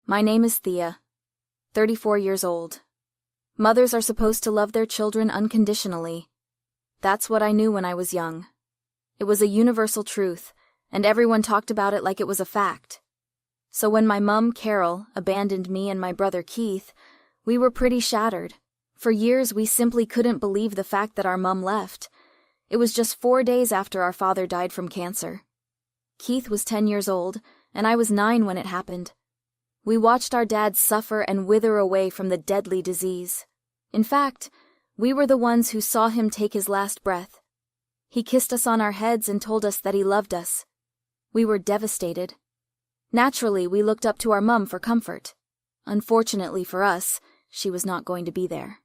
My name is Thea, 34 years old. Mothers are supposed to love their children unconditionally. That's what I knew when I was young. It was a universal truth, and everyone talked about it like it was a fact. So when my mom, Carol, abandoned me and my brother Keith, we were pretty shattered. For years we simply couldn't believe the fact that our mom left. It was just 4 days after our father died from cancer. Keith was 10 years old, and I was 9 when it happened. We watched our dad suffer and wither away from the deadly disease. In fact, we were the ones who saw him take his last breath. He kissed us on our heads and told us that he loved us. We were devastated. Naturally, we looked up to our mom for comfort. Unfortunately for us, she was not going to be there.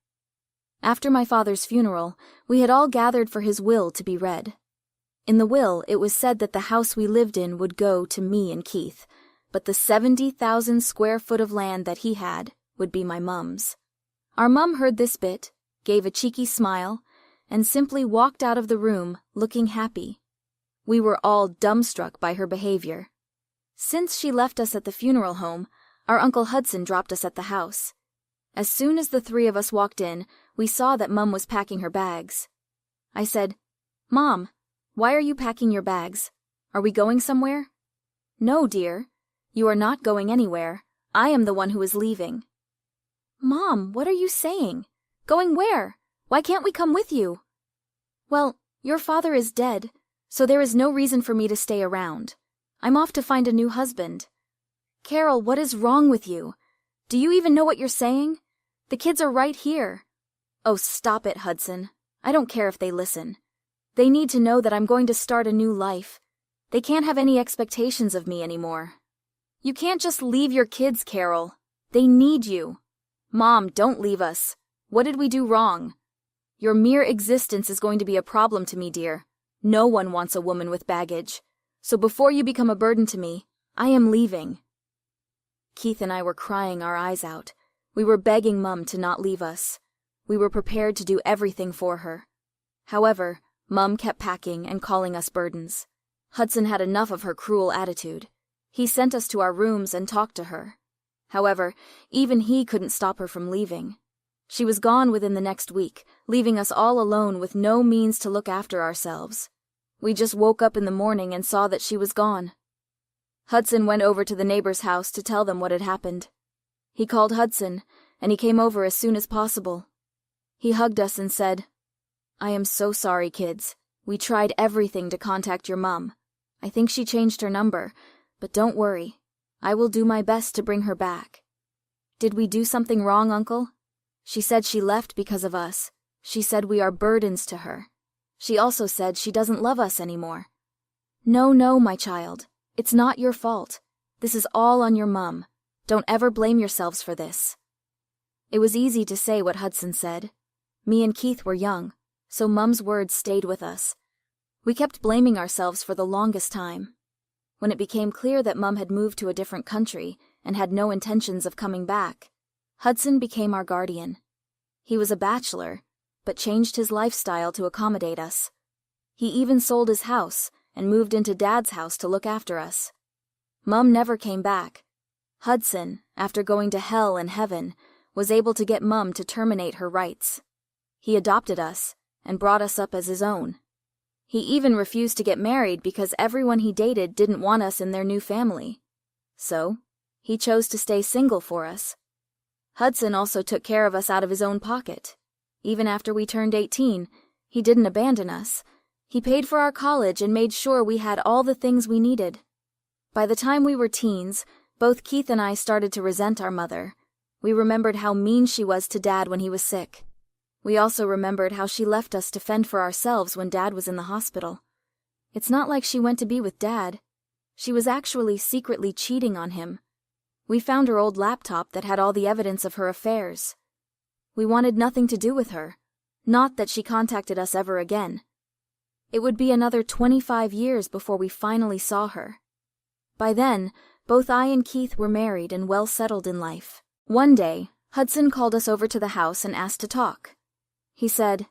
After my father's funeral, we had all gathered for his will to be read. In the will, it was said that the house we lived in would go to me and Keith, but the 70,000 square foot of land that he had would be my mom's. Our mom heard this bit, gave a cheeky smile, and simply walked out of the room, looking happy. We were all dumbstruck by her behavior. Since she left us at the funeral home, our Uncle Hudson dropped us at the house. As soon as the 3 of us walked in, we saw that Mom was packing her bags. I said, "Mom, why are you packing your bags? Are we going somewhere?" "No, dear. You are not going anywhere. I am the one who is leaving." "Mom, what are you saying? Going where? Why can't we come with you?" "Well, your father is dead, so there is no reason for me to stay around. I'm off to find a new husband." "Carol, what is wrong with you? Do you even know what you're saying? The kids are right here." "Oh, stop it, Hudson. I don't care if they listen. They need to know that I'm going to start a new life. They can't have any expectations of me anymore." "You can't just leave your kids, Carol. They need you." "Mom, don't leave us. What did we do wrong?" "Your mere existence is going to be a problem to me, dear. No one wants a woman with baggage. So before you become a burden to me, I am leaving." Keith and I were crying our eyes out. We were begging Mom to not leave us. We were prepared to do everything for her. However, Mom kept packing and calling us burdens. Hudson had enough of her cruel attitude. He sent us to our rooms and talked to her. However, even he couldn't stop her from leaving. She was gone within the next week, leaving us all alone with no means to look after ourselves. We just woke up in the morning and saw that she was gone. Hudson went over to the neighbor's house to tell them what had happened. He called Hudson, and he came over as soon as possible. He hugged us and said, "I am so sorry, kids. We tried everything to contact your mom. I think she changed her number. But don't worry, I will do my best to bring her back." "Did we do something wrong, Uncle?" "She said she left because of us. She said we are burdens to her. She also said she doesn't love us anymore." No, my child. It's not your fault. This is all on your mom. Don't ever blame yourselves for this." It was easy to say what Hudson said. Me and Keith were young, so Mom's words stayed with us. We kept blaming ourselves for the longest time. When it became clear that Mom had moved to a different country and had no intentions of coming back, Hudson became our guardian. He was a bachelor, but changed his lifestyle to accommodate us. He even sold his house and moved into Dad's house to look after us. Mom never came back. Hudson, after going to hell and heaven, was able to get Mom to terminate her rights. He adopted us and brought us up as his own. He even refused to get married because everyone he dated didn't want us in their new family. So, he chose to stay single for us. Hudson also took care of us out of his own pocket. Even after we turned 18, he didn't abandon us. He paid for our college and made sure we had all the things we needed. By the time we were teens, both Keith and I started to resent our mother. We remembered how mean she was to Dad when he was sick. We also remembered how she left us to fend for ourselves when Dad was in the hospital. It's not like she went to be with Dad. She was actually secretly cheating on him. We found her old laptop that had all the evidence of her affairs. We wanted nothing to do with her. Not that she contacted us ever again. It would be another 25 years before we finally saw her. By then, both I and Keith were married and well settled in life. One day, Hudson called us over to the house and asked to talk. He said,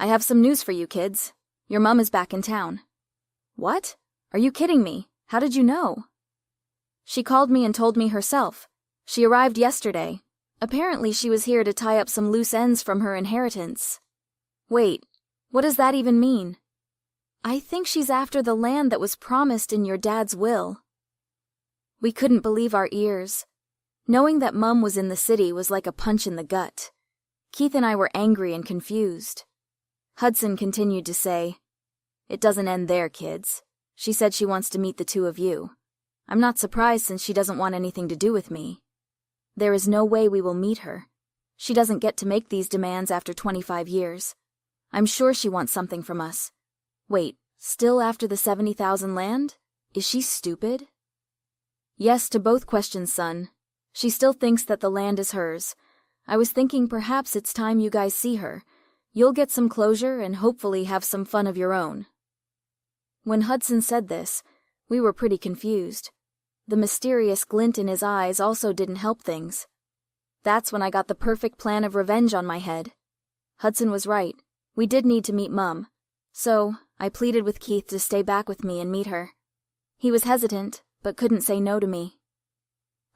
"I have some news for you, kids. Your mom is back in town." "What? Are you kidding me? How did you know?" "She called me and told me herself. She arrived yesterday. Apparently she was here to tie up some loose ends from her inheritance. Wait, what does that even mean? I think she's after the land that was promised in your dad's will. We couldn't believe our ears. Knowing that Mum was in the city was like a punch in the gut. Keith and I were angry and confused. Hudson continued to say, "It doesn't end there, kids. She said she wants to meet the two of you. I'm not surprised since she doesn't want anything to do with me. There is no way we will meet her. She doesn't get to make these demands after 25 years. I'm sure she wants something from us. Wait, still after the 70,000 land? Is she stupid?" "Yes to both questions, son. She still thinks that the land is hers. I was thinking perhaps it's time you guys see her. You'll get some closure and hopefully have some fun of your own." When Hudson said this, we were pretty confused. The mysterious glint in his eyes also didn't help things. That's when I got the perfect plan of revenge on my head. Hudson was right. We did need to meet Mum. So, I pleaded with Keith to stay back with me and meet her. He was hesitant, but couldn't say no to me.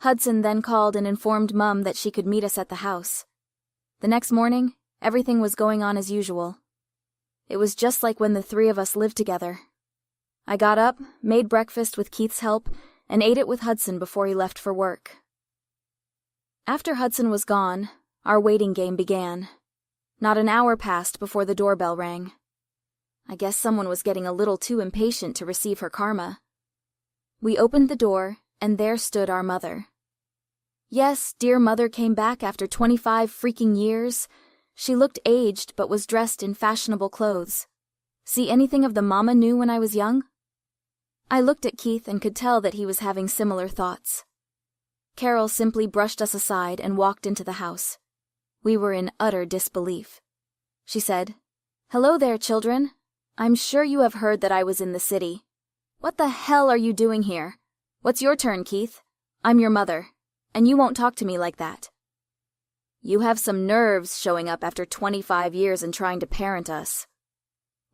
Hudson then called and informed Mum that she could meet us at the house. The next morning, everything was going on as usual. It was just like when the three of us lived together. I got up, made breakfast with Keith's help, and ate it with Hudson before he left for work. After Hudson was gone, our waiting game began. Not an hour passed before the doorbell rang. I guess someone was getting a little too impatient to receive her karma. We opened the door, and there stood our mother. Yes, dear mother came back after 25 freaking years. She looked aged but was dressed in fashionable clothes. See anything of the mama knew when I was young? I looked at Keith and could tell that he was having similar thoughts. Carol simply brushed us aside and walked into the house. We were in utter disbelief. She said, "Hello there, children. I'm sure you have heard that I was in the city. What the hell are you doing here? What's your turn, Keith? I'm your mother, and you won't talk to me like that. You have some nerves showing up after 25 years and trying to parent us.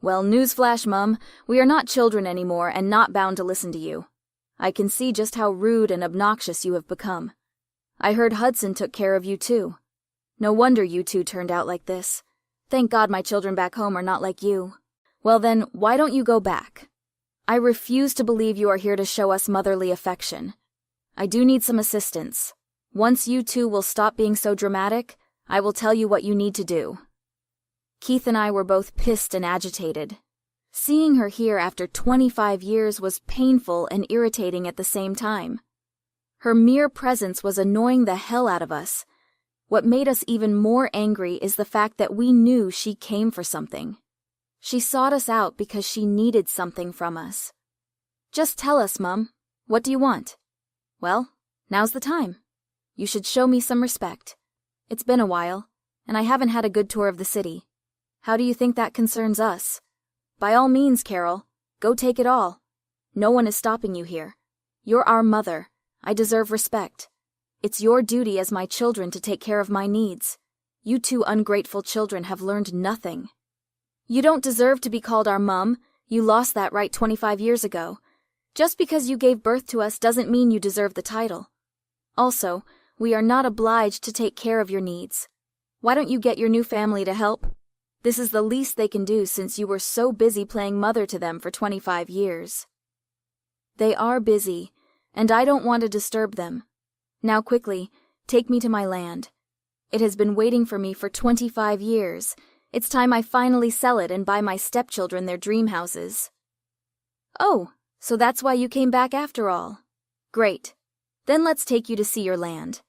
Well, newsflash, Mum, we are not children anymore and not bound to listen to you. I can see just how rude and obnoxious you have become. I heard Hudson took care of you too. No wonder you two turned out like this. Thank God my children back home are not like you. Well then, why don't you go back? I refuse to believe you are here to show us motherly affection. I do need some assistance. Once you two will stop being so dramatic, I will tell you what you need to do." Keith and I were both pissed and agitated. Seeing her here after 25 years was painful and irritating at the same time. Her mere presence was annoying the hell out of us. What made us even more angry is the fact that we knew she came for something. She sought us out because she needed something from us. "Just tell us, Mum. What do you want?" "Well, now's the time. You should show me some respect. It's been a while, and I haven't had a good tour of the city. How do you think that concerns us? By all means, Carol, go take it all. No one is stopping you here. You're our mother. I deserve respect. It's your duty as my children to take care of my needs. You two ungrateful children have learned nothing. You don't deserve to be called our mum. You lost that right 25 years ago. Just because you gave birth to us doesn't mean you deserve the title. Also, we are not obliged to take care of your needs. Why don't you get your new family to help? This is the least they can do since you were so busy playing mother to them for 25 years. They are busy, and I don't want to disturb them. Now quickly, take me to my land. It has been waiting for me for 25 years. It's time I finally sell it and buy my stepchildren their dream houses." "Oh, so that's why you came back after all. Great. Then let's take you to see your land.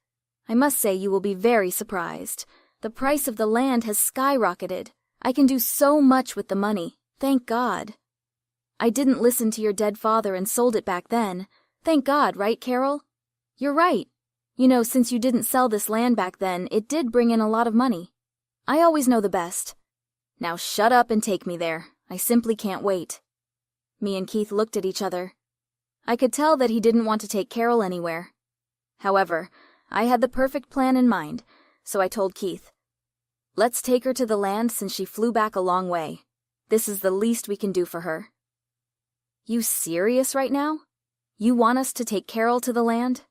I must say you will be very surprised. The price of the land has skyrocketed. I can do so much with the money, thank God. I didn't listen to your dead father and sold it back then. Thank God, right, Carol? You're right. You know, since you didn't sell this land back then, it did bring in a lot of money. I always know the best. Now shut up and take me there. I simply can't wait." Me and Keith looked at each other. I could tell that he didn't want to take Carol anywhere. However, I had the perfect plan in mind, so I told Keith, "Let's take her to the land since she flew back a long way. This is the least we can do for her." "You serious right now? You want us to take Carol to the land?"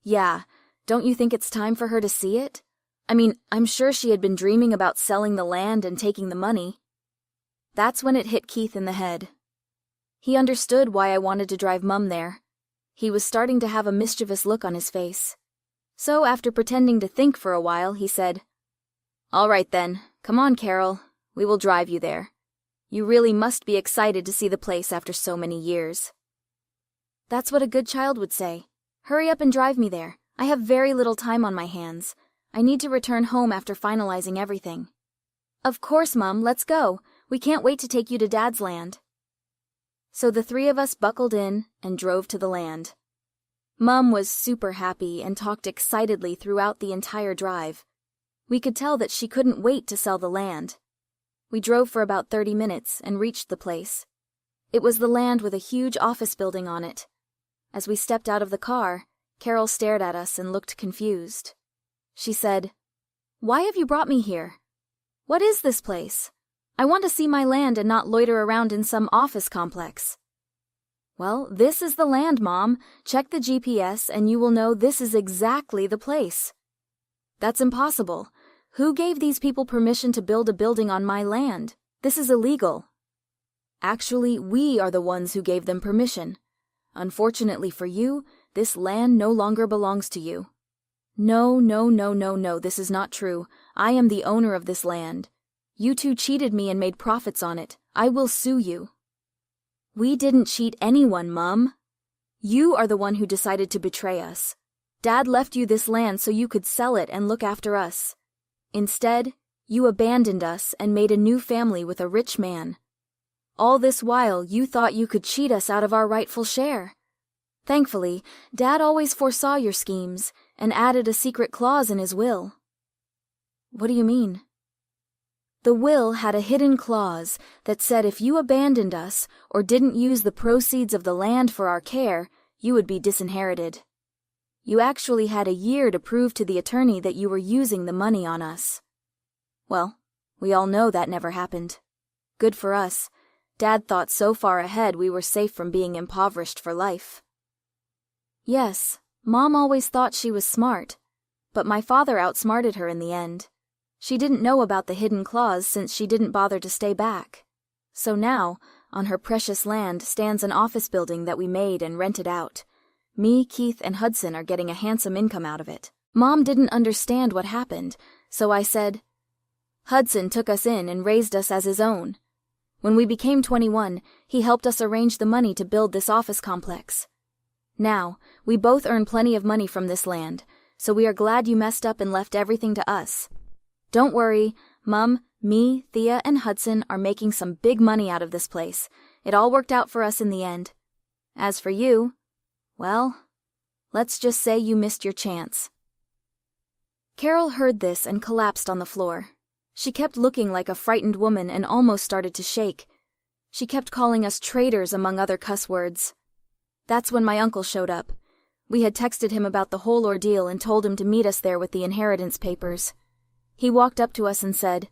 "Yeah. Don't you think it's time for her to see it? I mean, I'm sure she had been dreaming about selling the land and taking the money. That's when it hit Keith in the head. He understood why I wanted to drive Mum there. He was starting to have a mischievous look on his face. So after pretending to think for a while, he said, "All right then, come on, Carol. We will drive you there. You really must be excited to see the place after so many years." That's what a good child would say. Hurry up and drive me there. I have very little time on my hands. I need to return home after finalizing everything. Of course, Mum, let's go. We can't wait to take you to Dad's land. So the three of us buckled in and drove to the land. Mum was super happy and talked excitedly throughout the entire drive. We could tell that she couldn't wait to sell the land. We drove for about 30 minutes and reached the place. It was the land with a huge office building on it. As we stepped out of the car, Carol stared at us and looked confused. She said, "Why have you brought me here? What is this place? I want to see my land and not loiter around in some office complex." "Well, this is the land, Mom. Check the GPS and you will know this is exactly the place." "That's impossible. Who gave these people permission to build a building on my land? This is illegal." "Actually, we are the ones who gave them permission. Unfortunately for you, this land no longer belongs to you." No, this is not true. I am the owner of this land. You two cheated me and made profits on it. I will sue you." "We didn't cheat anyone, Mum. You are the one who decided to betray us. Dad left you this land so you could sell it and look after us. Instead, you abandoned us and made a new family with a rich man. All this while, you thought you could cheat us out of our rightful share. Thankfully, Dad always foresaw your schemes and added a secret clause in his will." "What do you mean?" "The will had a hidden clause that said if you abandoned us or didn't use the proceeds of the land for our care, you would be disinherited. You actually had a year to prove to the attorney that you were using the money on us. Well, we all know that never happened. Good for us. Dad thought so far ahead we were safe from being impoverished for life." "Yes, Mom always thought she was smart, but my father outsmarted her in the end. She didn't know about the hidden clause since she didn't bother to stay back. So now, on her precious land stands an office building that we made and rented out. Me, Keith, and Hudson are getting a handsome income out of it. Mom didn't understand what happened, so I said, Hudson took us in and raised us as his own. When we became 21, he helped us arrange the money to build this office complex. Now, we both earn plenty of money from this land, so we are glad you messed up and left everything to us. Don't worry, Mum, me, Thea, and Hudson are making some big money out of this place. It all worked out for us in the end. As for you, well, let's just say you missed your chance." Carol heard this and collapsed on the floor. She kept looking like a frightened woman and almost started to shake. She kept calling us traitors among other cuss words. That's when my uncle showed up. We had texted him about the whole ordeal and told him to meet us there with the inheritance papers. He walked up to us and said,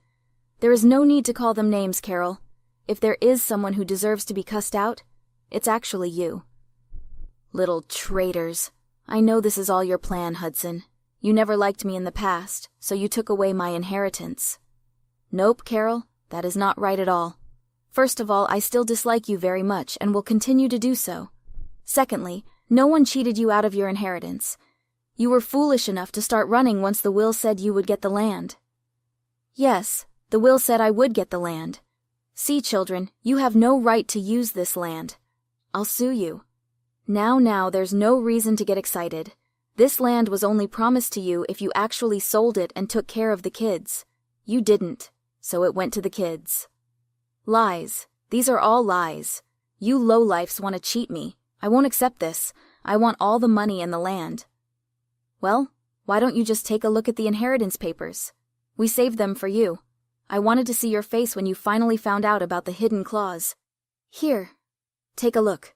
"There is no need to call them names, Carol. If there is someone who deserves to be cussed out, it's actually you." "Little traitors. I know this is all your plan, Hudson. You never liked me in the past, so you took away my inheritance." "Nope, Carol, that is not right at all. First of all, I still dislike you very much and will continue to do so. Secondly, no one cheated you out of your inheritance. You were foolish enough to start running once the will said you would get the land." "Yes, the will said I would get the land. See, children, you have no right to use this land. I'll sue you. Now, there's no reason to get excited. This land was only promised to you if you actually sold it and took care of the kids. You didn't, so it went to the kids." "Lies. These are all lies. You lowlifes want to cheat me. I won't accept this. I want all the money and the land." "Well, why don't you just take a look at the inheritance papers? We saved them for you. I wanted to see your face when you finally found out about the hidden clause. Here, take a look."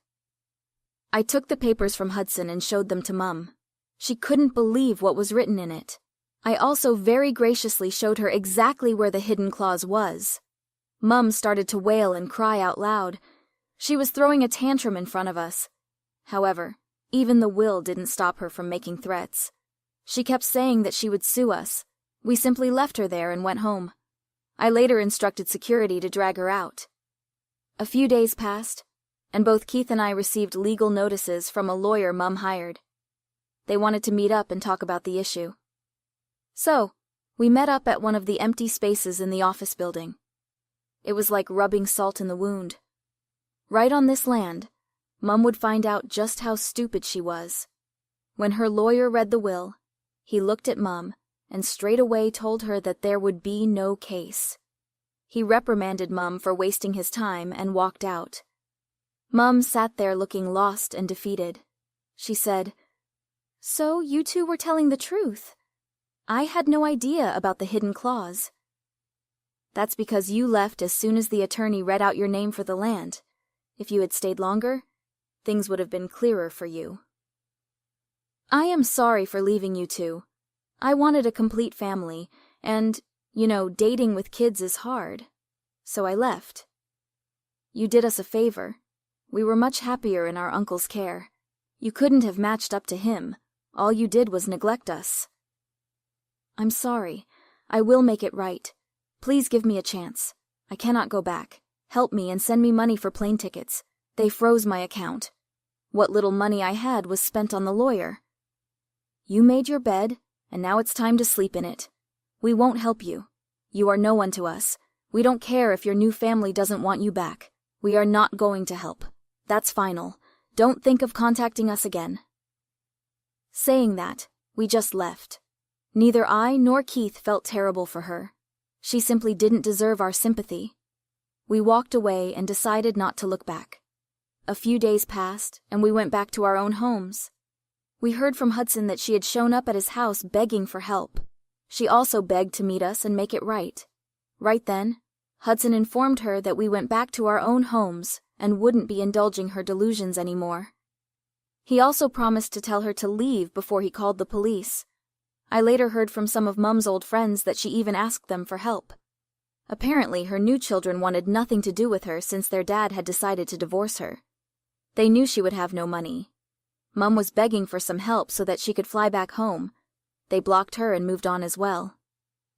I took the papers from Hudson and showed them to Mum. She couldn't believe what was written in it. I also very graciously showed her exactly where the hidden clause was. Mum started to wail and cry out loud. She was throwing a tantrum in front of us. However, even the will didn't stop her from making threats. She kept saying that she would sue us. We simply left her there and went home. I later instructed security to drag her out. A few days passed, and both Keith and I received legal notices from a lawyer Mum hired. They wanted to meet up and talk about the issue. So, we met up at one of the empty spaces in the office building. It was like rubbing salt in the wound. Right on this land, Mum would find out just how stupid she was. When her lawyer read the will, he looked at Mum and straight away told her that there would be no case. He reprimanded Mum for wasting his time and walked out. Mum sat there looking lost and defeated. She said, "So you two were telling the truth. I had no idea about the hidden clause." "That's because you left as soon as the attorney read out your name for the land. If you had stayed longer, things would have been clearer for you." I am sorry for leaving you two. I wanted a complete family, and, dating with kids is hard. So I left. You did us a favor. We were much happier in our uncle's care. You couldn't have matched up to him. All you did was neglect us. I'm sorry. I will make it right. Please give me a chance. I cannot go back. Help me and send me money for plane tickets. They froze my account. What little money I had was spent on the lawyer. You made your bed, and now it's time to sleep in it. We won't help you. You are no one to us. We don't care if your new family doesn't want you back. We are not going to help. That's final. Don't think of contacting us again. Saying that, we just left. Neither I nor Keith felt terrible for her. She simply didn't deserve our sympathy. We walked away and decided not to look back. A few days passed, and we went back to our own homes. We heard from Hudson that she had shown up at his house begging for help. She also begged to meet us and make it right. Right then, Hudson informed her that we went back to our own homes and wouldn't be indulging her delusions anymore. He also promised to tell her to leave before he called the police. I later heard from some of Mum's old friends that she even asked them for help. Apparently, her new children wanted nothing to do with her since their dad had decided to divorce her. They knew she would have no money. Mum was begging for some help so that she could fly back home. They blocked her and moved on as well.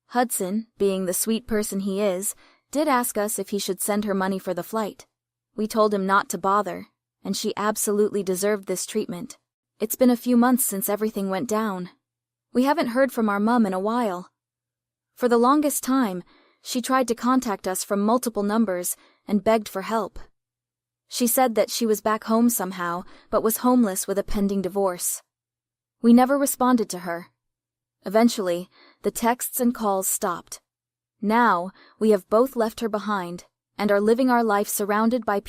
Hudson, being the sweet person he is, did ask us if he should send her money for the flight. We told him not to bother, and she absolutely deserved this treatment. It's been a few months since everything went down. We haven't heard from our mum in a while. For the longest time, she tried to contact us from multiple numbers and begged for help. She said that she was back home somehow, but was homeless with a pending divorce. We never responded to her. Eventually, the texts and calls stopped. Now, we have both left her behind and are living our life surrounded by people